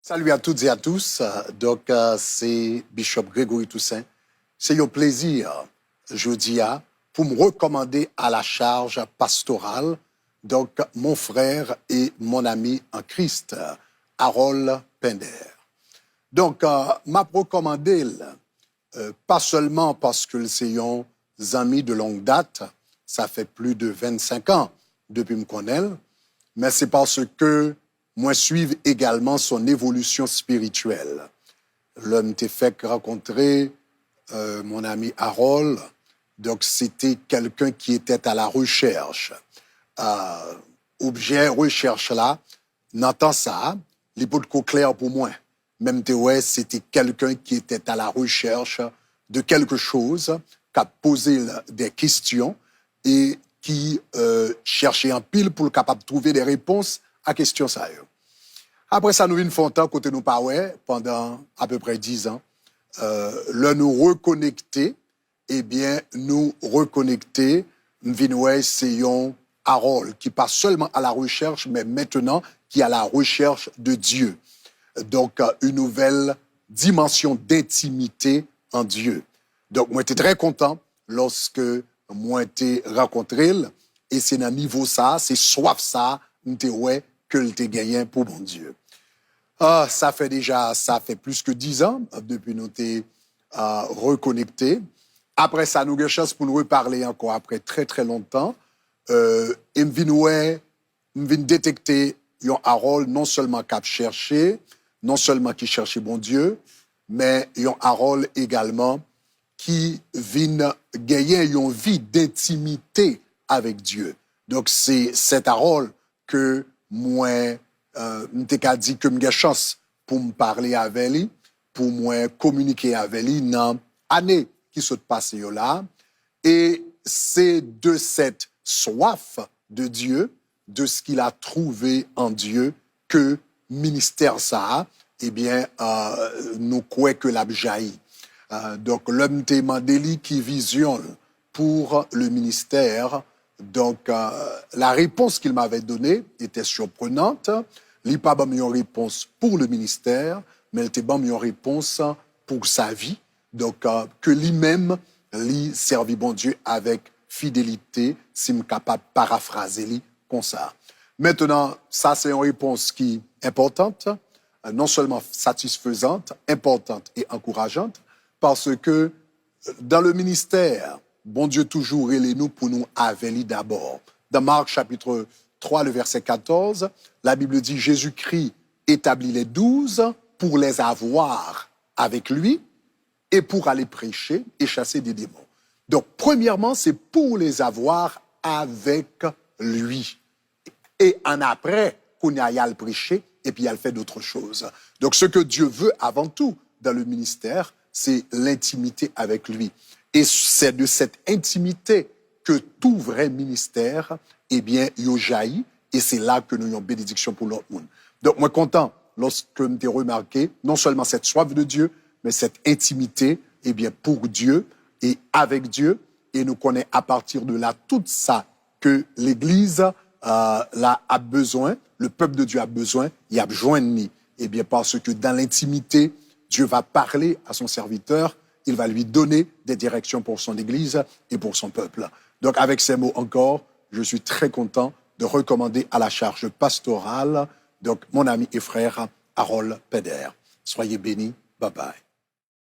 Salut à toutes et à tous. C'est Bishop Grégory Toussaint. C'est un plaisir, jeudi, pour me recommander à la charge pastorale, mon frère et mon ami en Christ, Harold Pender. M'a recommandé, pas seulement parce que c'est un ami de longue date, ça fait plus de 25 ans depuis que je me connais, mais c'est parce que moi suivre également son évolution spirituelle. L'homme t'a fait rencontrer mon ami Harold, donc c'était quelqu'un qui était à la recherche. Objet recherche là, n'entend ça, les bouts de clair pour moi. Même ouais, c'était quelqu'un qui était à la recherche de quelque chose, qui a posé des questions et qui cherchait en pile pour le capable de trouver des réponses à questions ça. Après ça, nous vîmes Fontan, côté nous pas pendant à peu près 10 ans. Là, nous reconnecter, nous reconnecter, nous vîmes c'est un Harold qui pas seulement à la recherche, mais maintenant qui est à la recherche de Dieu. Donc, une nouvelle dimension d'intimité en Dieu. Donc, moi, j'étais très content lorsque moi, j'étais rencontré, et c'est dans niveau ça, c'est soif ça, que le t'ai gagné pour mon Dieu. Ça fait plus que 10 ans depuis nous t'es reconnectés. Après ça, nous avons chance pour nous reparler encore après très très longtemps. Et me vient détecter un Harold non seulement qui cherché, non seulement qui cherchait bon Dieu, mais un Harold également qui vient gagner une vie d'intimité avec Dieu. Donc c'est cet Harold que moi m'te dit que j'ai chance pour me parler avec lui, pour moi communiquer avec lui dans l'année qui se passe là. Et c'est de cette soif de Dieu, de ce qu'il a trouvé en Dieu, que ministère ça, nous croyons que l'a jailli. Donc l'homme t'a demandé qui visionne pour le ministère. Donc la réponse qu'il m'avait donnée était surprenante. Il n'a pas une réponse pour le ministère, mais il était une réponse pour sa vie. Donc, que lui-même, lui servit bon Dieu avec fidélité, si je suis capable de paraphraser lui comme ça. Maintenant, ça, c'est une réponse qui est importante, non seulement satisfaisante, importante et encourageante, parce que dans le ministère, bon Dieu toujours est nous pour nous avec lui d'abord. Dans Marc chapitre 3, le verset 14, la Bible dit Jésus-Christ établit les 12 pour les avoir avec lui et pour aller prêcher et chasser des démons. Donc, premièrement, c'est pour les avoir avec lui. Et en après, qu'on y aille le prêcher et puis il fait d'autres choses. Donc, ce que Dieu veut avant tout dans le ministère, c'est l'intimité avec lui. Et c'est de cette intimité que tout vrai ministère, il jaillit, et c'est là que nous avons bénédiction pour l'autre monde. Donc, moi, content lorsque j'ai remarqué, non seulement cette soif de Dieu, mais cette intimité, pour Dieu et avec Dieu, et nous connaissons à partir de là tout ça que l'Église là, a besoin, le peuple de Dieu a besoin, il a besoin de nous. Parce que dans l'intimité, Dieu va parler à son serviteur, il va lui donner des directions pour son Église et pour son peuple. Donc, avec ces mots encore, je suis très content de recommander à la charge pastorale, mon ami et frère Harold Pender. Soyez bénis. Bye bye.